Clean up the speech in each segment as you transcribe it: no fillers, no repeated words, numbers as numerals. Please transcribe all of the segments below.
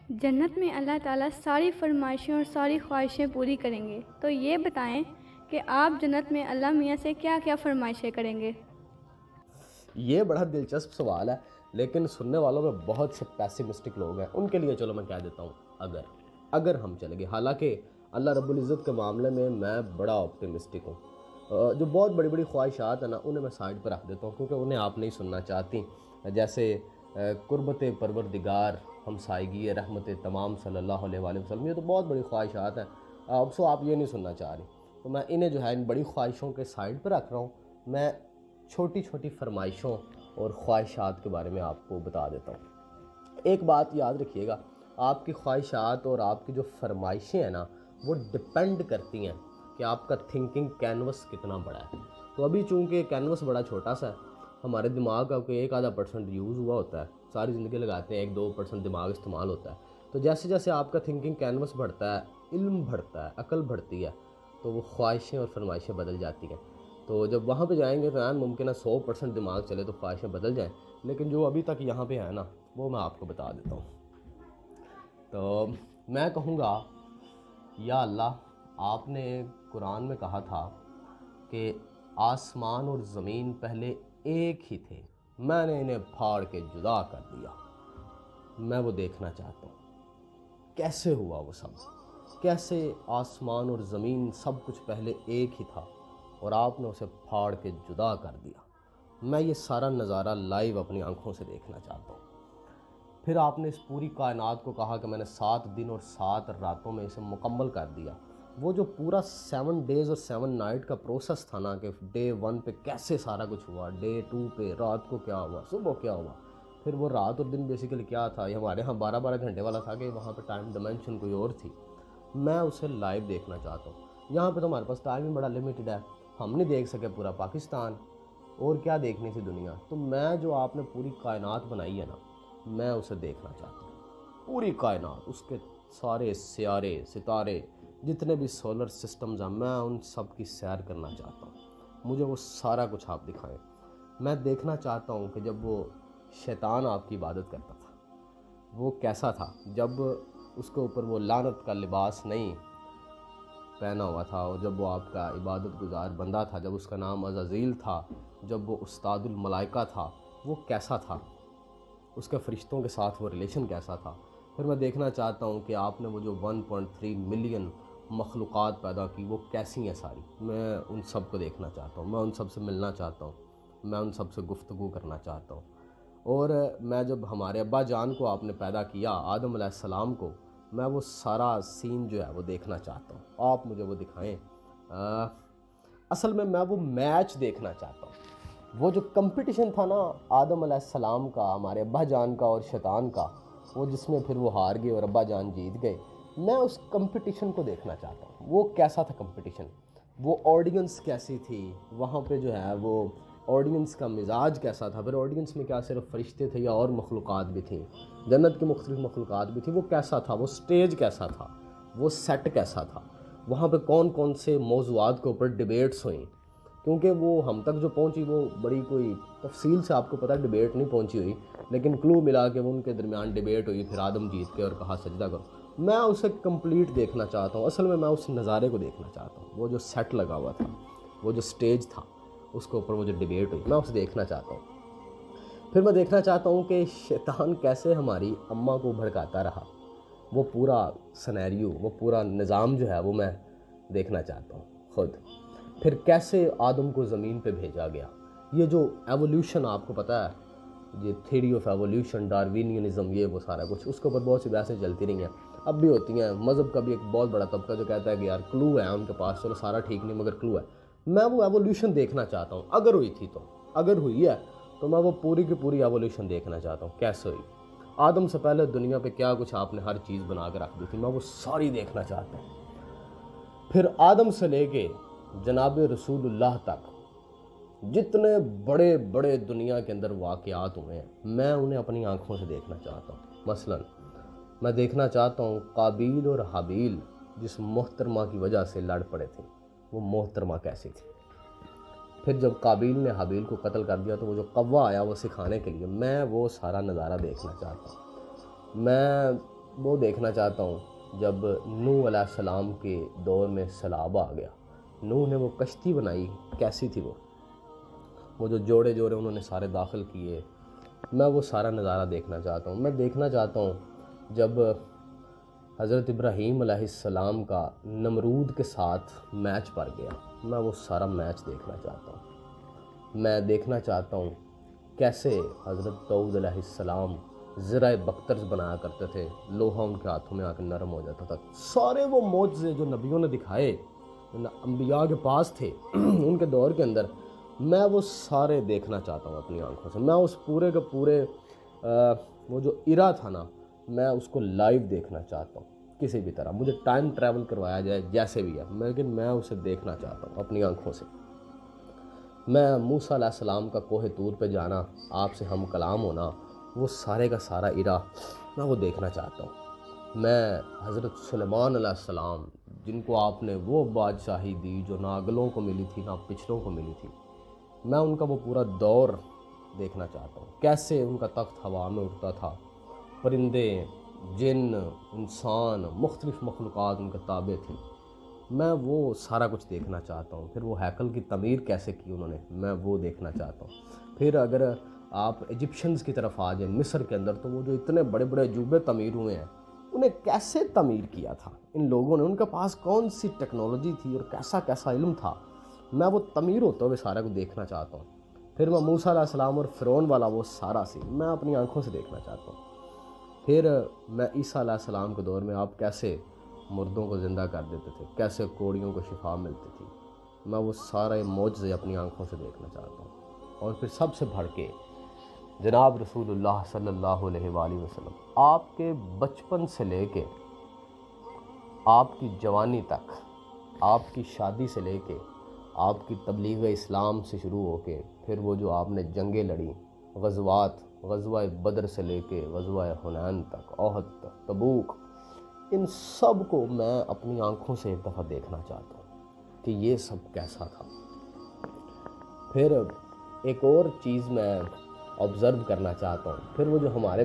جنت میں اللہ تعالیٰ ساری فرمائشیں اور ساری خواہشیں پوری کریں گے، تو یہ بتائیں کہ آپ جنت میں اللہ میاں سے کیا کیا فرمائشیں کریں گے؟ یہ بڑا دلچسپ سوال ہے، لیکن سننے والوں میں بہت سے پیسمسٹک لوگ ہیں، ان کے لیے چلو میں کہہ دیتا ہوں اگر ہم چلیں گے۔ حالانکہ اللہ رب العزت کے معاملے میں میں بڑا آپٹیمسٹک ہوں۔ جو بہت بڑی بڑی خواہشات ہیں نا، انہیں میں سائڈ پر رکھ دیتا ہوں، کیونکہ انہیں آپ نہیں سننا چاہتی، جیسے قربت پروردگار، ہمسائیگی رحمت تمام صلی اللہ علیہ وآلہ وسلم، یہ تو بہت بڑی خواہشات ہیں، سو آپ یہ نہیں سننا چاہ رہی، تو میں انہیں جو ہے ان بڑی خواہشوں کے سائڈ پر رکھ رہا ہوں۔ میں چھوٹی چھوٹی فرمائشوں اور خواہشات کے بارے میں آپ کو بتا دیتا ہوں۔ ایک بات یاد رکھیے گا، آپ کی خواہشات اور آپ کی جو فرمائشیں ہیں نا، وہ ڈپینڈ کرتی ہیں کہ آپ کا تھنکنگ کینوس کتنا بڑا ہے۔ تو ابھی چونکہ کینوس بڑا چھوٹا سا ہے، ہمارے دماغ کا کوئی 1-2% یوز ہوا ہوتا ہے، ساری زندگی لگاتے ہیں 1-2% دماغ استعمال ہوتا ہے۔ تو جیسے جیسے آپ کا تھنکنگ کینوس بڑھتا ہے، علم بڑھتا ہے، عقل بڑھتی ہے، تو وہ خواہشیں اور فرمائشیں بدل جاتی ہیں۔ تو جب وہاں پہ جائیں گے تو ممکن ہے 100% دماغ چلے تو خواہشیں بدل جائیں، لیکن جو ابھی تک یہاں پہ ہے نا، وہ میں آپ کو بتا دیتا ہوں۔ تو میں کہوں گا، یا اللہ، آپ نے قرآن میں کہا تھا کہ آسمان اور زمین پہلے ایک ہی تھے، میں نے انہیں پھاڑ کے جدا کر دیا۔ میں وہ دیکھنا چاہتا ہوں کیسے ہوا وہ سب، کیسے آسمان اور زمین سب کچھ پہلے ایک ہی تھا اور آپ نے اسے پھاڑ کے جدا کر دیا۔ میں یہ سارا نظارہ لائیو اپنی آنکھوں سے دیکھنا چاہتا ہوں۔ پھر آپ نے اس پوری کائنات کو کہا کہ میں نے 7 دن اور 7 راتوں میں اسے مکمل کر دیا۔ وہ جو پورا 7 ڈیز اور 7 نائٹ کا پروسیس تھا نا، کہ ڈے 1 پہ کیسے سارا کچھ ہوا، ڈے 2 پہ رات کو کیا ہوا، صبح کیا ہوا، پھر وہ رات اور دن بیسیکلی کیا تھا، یہ ہمارے ہاں 12 گھنٹے والا تھا کہ وہاں پہ ٹائم ڈیمینشن کوئی اور تھی۔ میں اسے لائیو دیکھنا چاہتا ہوں۔ یہاں پہ تو ہمارے پاس ٹائم ہی بڑا لمیٹڈ ہے، ہم نہیں دیکھ سکے پورا پاکستان، اور کیا دیکھنی تھی دنیا۔ تو میں جو آپ نے پوری کائنات بنائی ہے نا، میں اسے دیکھنا چاہتا ہوں، پوری کائنات، اس کے سارے سیارے ستارے، جتنے بھی سولر سسٹمز ہیں، میں ان سب کی سیر کرنا چاہتا ہوں۔ مجھے وہ سارا کچھ آپ دکھائیں۔ میں دیکھنا چاہتا ہوں کہ جب وہ شیطان آپ کی عبادت کرتا تھا، وہ کیسا تھا، جب اس کے اوپر وہ لعنت کا لباس نہیں پہنا ہوا تھا، اور جب وہ آپ کا عبادت گزار بندہ تھا، جب اس کا نام عزازیل تھا، جب وہ استاد الملائکہ تھا، وہ کیسا تھا، اس کے فرشتوں کے ساتھ وہ ریلیشن کیسا تھا۔ پھر میں دیکھنا چاہتا ہوں کہ آپ نے وہ جو 1.3 ملین مخلوقات پیدا کی، وہ کیسی ہیں ساری، میں ان سب کو دیکھنا چاہتا ہوں، میں ان سب سے ملنا چاہتا ہوں، میں ان سب سے گفتگو کرنا چاہتا ہوں۔ اور میں جب ہمارے ابا جان کو آپ نے پیدا کیا، آدم علیہ السلام کو، میں وہ سارا سین جو ہے وہ دیکھنا چاہتا ہوں، آپ مجھے وہ دکھائیں۔ اصل میں وہ میچ دیکھنا چاہتا ہوں، وہ جو کمپٹیشن تھا نا آدم علیہ السلام کا، ہمارے ابا جان کا اور شیطان کا، وہ جس میں پھر وہ ہار گئے اور ابا جان جیت گئے، میں اس کمپٹیشن کو دیکھنا چاہتا ہوں۔ وہ کیسا تھا کمپٹیشن، وہ آڈینس کیسی تھی، وہاں پہ جو ہے وہ آڈینس کا مزاج کیسا تھا، پھر آڈینس میں کیا صرف فرشتے تھے یا اور مخلوقات بھی تھیں، جنت کی مختلف مخلوقات بھی تھیں، وہ کیسا تھا، وہ سٹیج کیسا تھا، وہ سیٹ کیسا تھا، وہاں پہ کون کون سے موضوعات کے اوپر ڈیبیٹس ہوئیں، کیونکہ وہ ہم تک جو پہنچی وہ بڑی کوئی تفصیل سے آپ کو پتہ ڈیبیٹ نہیں پہنچی ہوئی، لیکن کلو ملا کے وہ ان کے درمیان ڈیبیٹ ہوئی، پھر آدم جیت کے اور کہا سجدہ کرو۔ میں اسے کمپلیٹ دیکھنا چاہتا ہوں، اصل میں اس نظارے کو دیکھنا چاہتا ہوں، وہ جو سیٹ لگا ہوا تھا، وہ جو سٹیج تھا، اس کے اوپر وہ جو ڈیبیٹ ہوئی، میں اسے دیکھنا چاہتا ہوں۔ پھر میں دیکھنا چاہتا ہوں کہ شیطان کیسے ہماری اماں کو بھڑکاتا رہا، وہ پورا سنیریو، وہ پورا نظام جو ہے وہ میں دیکھنا چاہتا ہوں خود۔ پھر کیسے آدم کو زمین پہ بھیجا گیا، یہ جو ایولیوشن آپ کو پتہ ہے، یہ تھیوری آف ایولیوشن، ڈاروینینزم، یہ وہ سارا کچھ، اس کے اوپر بہت سی بحثیں چلتی رہی ہیں، اب بھی ہوتی ہیں۔ مذہب کا بھی ایک بہت بڑا طبقہ جو کہتا ہے کہ یار کلو ہے ان کے پاس، چلو سارا ٹھیک نہیں مگر کلو ہے۔ میں وہ ایولیوشن دیکھنا چاہتا ہوں، اگر ہوئی تھی تو، اگر ہوئی ہے تو میں وہ پوری کی پوری ایولیوشن دیکھنا چاہتا ہوں، کیسے ہوئی، آدم سے پہلے دنیا پہ کیا کچھ آپ نے ہر چیز بنا کے رکھ دی تھی، میں وہ ساری دیکھنا چاہتا ہوں۔ پھر آدم سے لے کے جناب رسول اللہ تک جتنے بڑے بڑے دنیا کے اندر واقعات ہوئے ہیں، میں انہیں اپنی آنکھوں سے دیکھنا چاہتا ہوں۔ مثلا میں دیکھنا چاہتا ہوں قابیل اور حابیل جس محترمہ کی وجہ سے لڑ پڑے تھے، وہ محترمہ کیسی تھی۔ پھر جب قابیل نے حابیل کو قتل کر دیا تو وہ جو قوا آیا وہ سکھانے کے لیے، میں وہ سارا نظارہ دیکھنا چاہتا ہوں۔ میں وہ دیکھنا چاہتا ہوں جب نوح علیہ السلام کے دور میں سیلاب آ گیا، نوح نے وہ کشتی بنائی، کیسی تھی وہ جو جوڑے انہوں نے سارے داخل کیے، میں وہ سارا نظارہ دیکھنا چاہتا ہوں۔ میں دیکھنا چاہتا ہوں جب حضرت ابراہیم علیہ السلام کا نمرود کے ساتھ میچ پڑ گیا، میں وہ سارا میچ دیکھنا چاہتا ہوں۔ میں دیکھنا چاہتا ہوں کیسے حضرت داؤد علیہ السلام زرع بخترز بنایا کرتے تھے، لوہا ان کے ہاتھوں میں آ کے نرم ہو جاتا تھا۔ سارے وہ معجزے جو نبیوں نے دکھائے، انبیاء کے پاس تھے ان کے دور کے اندر، میں وہ سارے دیکھنا چاہتا ہوں اپنی آنکھوں سے۔ میں اس پورے کے پورے وہ جو ایرا تھا نا، میں اس کو لائیو دیکھنا چاہتا ہوں کسی بھی طرح۔ مجھے ٹائم ٹریول کروایا جائے جیسے بھی ہے، لیکن میں اسے دیکھنا چاہتا ہوں اپنی آنکھوں سے۔ میں موسیٰ علیہ السلام کا کوہ طور پہ جانا، آپ سے ہم کلام ہونا، وہ سارے کا سارا ایرا میں وہ دیکھنا چاہتا ہوں۔ میں حضرت سلیمان علیہ السلام، جن کو آپ نے وہ بادشاہی دی جو نہ اگلوں کو ملی تھی نہ پچھلوں کو ملی تھی، میں ان کا وہ پورا دور دیکھنا چاہتا ہوں، کیسے ان کا تخت ہوا میں اٹھتا تھا، پرندے، جن، انسان، مختلف مخلوقات ان کے تابع تھیں۔ میں وہ سارا کچھ دیکھنا چاہتا ہوں۔ پھر وہ ہیکل کی تعمیر کیسے کی انہوں نے، میں وہ دیکھنا چاہتا ہوں۔ پھر اگر آپ ایجپشنز کی طرف آ جائیں، مصر کے اندر، تو وہ جو اتنے بڑے بڑے عجوبے تعمیر ہوئے ہیں، انہیں کیسے تعمیر کیا تھا ان لوگوں نے، ان کے پاس کون سی ٹیکنالوجی تھی اور کیسا کیسا علم تھا، میں وہ تعمیر ہوتے ہوئے سارا کو دیکھنا چاہتا ہوں۔ پھر میں موسیٰ علیہ السلام اور فرعون والا وہ سارا سین میں اپنی آنکھوں سے دیکھنا چاہتا ہوں۔ پھر میں عیسیٰ علیہ السلام کے دور میں آپ کیسے مردوں کو زندہ کر دیتے تھے، کیسے کوڑیوں کو شفا ملتی تھی، میں وہ سارے معجزے اپنی آنکھوں سے دیکھنا چاہتا ہوں۔ اور پھر سب سے بڑھ کے جناب رسول اللہ صلی اللہ علیہ وآلہ وسلم، آپ کے بچپن سے لے کے آپ کی جوانی تک، آپ کی شادی سے لے کے آپ کی تبلیغ اسلام سے شروع ہو کے، پھر وہ جو آپ نے جنگیں لڑیں، غزوات، غزوہ بدر سے لے کے غزوہ حنین تک، احد تک، تبوک، ان سب کو میں اپنی آنکھوں سے ایک دفعہ دیکھنا چاہتا ہوں کہ یہ سب کیسا تھا۔ پھر ایک اور چیز میں آبزرو کرنا چاہتا ہوں، پھر وہ جو ہمارے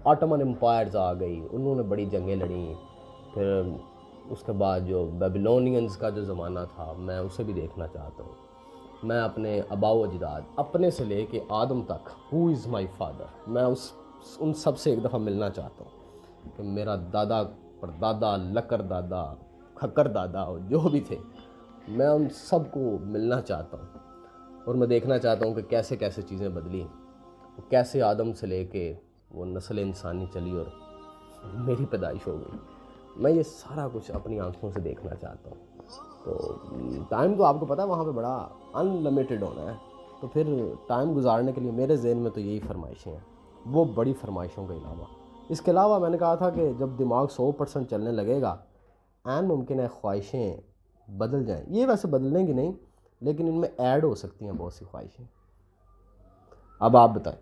آٹمن امپائرز آ گئی، انہوں نے بڑی جنگیں لڑیں، پھر اس کے بعد جو بیبلونینز کا جو زمانہ تھا، میں اسے بھی دیکھنا چاہتا ہوں۔ میں اپنے آباء و اجداد، اپنے سے لے کے آدم تک، ہو از مائی فادر، میں ان سب سے ایک دفعہ ملنا چاہتا ہوں کہ میرا دادا، پردادا، لکر دادا، کھکر دادا، جو بھی تھے، میں ان سب کو ملنا چاہتا ہوں۔ اور میں دیکھنا چاہتا ہوں کہ کیسے کیسے چیزیں بدلی، کیسے آدم سے لے کے وہ نسل انسانی چلی اور میری پیدائش ہو گئی۔ میں یہ سارا کچھ اپنی آنکھوں سے دیکھنا چاہتا ہوں۔ تو ٹائم تو آپ کو پتہ ہے وہاں پہ بڑا ان لمیٹڈ ہونا ہے، تو پھر ٹائم گزارنے کے لیے میرے ذہن میں تو یہی فرمائشیں ہیں، وہ بڑی فرمائشوں کے علاوہ۔ اس کے علاوہ میں نے کہا تھا کہ جب دماغ 100% چلنے لگے گا، عین ممکن ہے خواہشیں بدل جائیں۔ یہ ویسے بدلنے کی نہیں، لیکن ان میں ایڈ ہو سکتی ہیں بہت سی خواہشیں۔ اب آپ بتائیں۔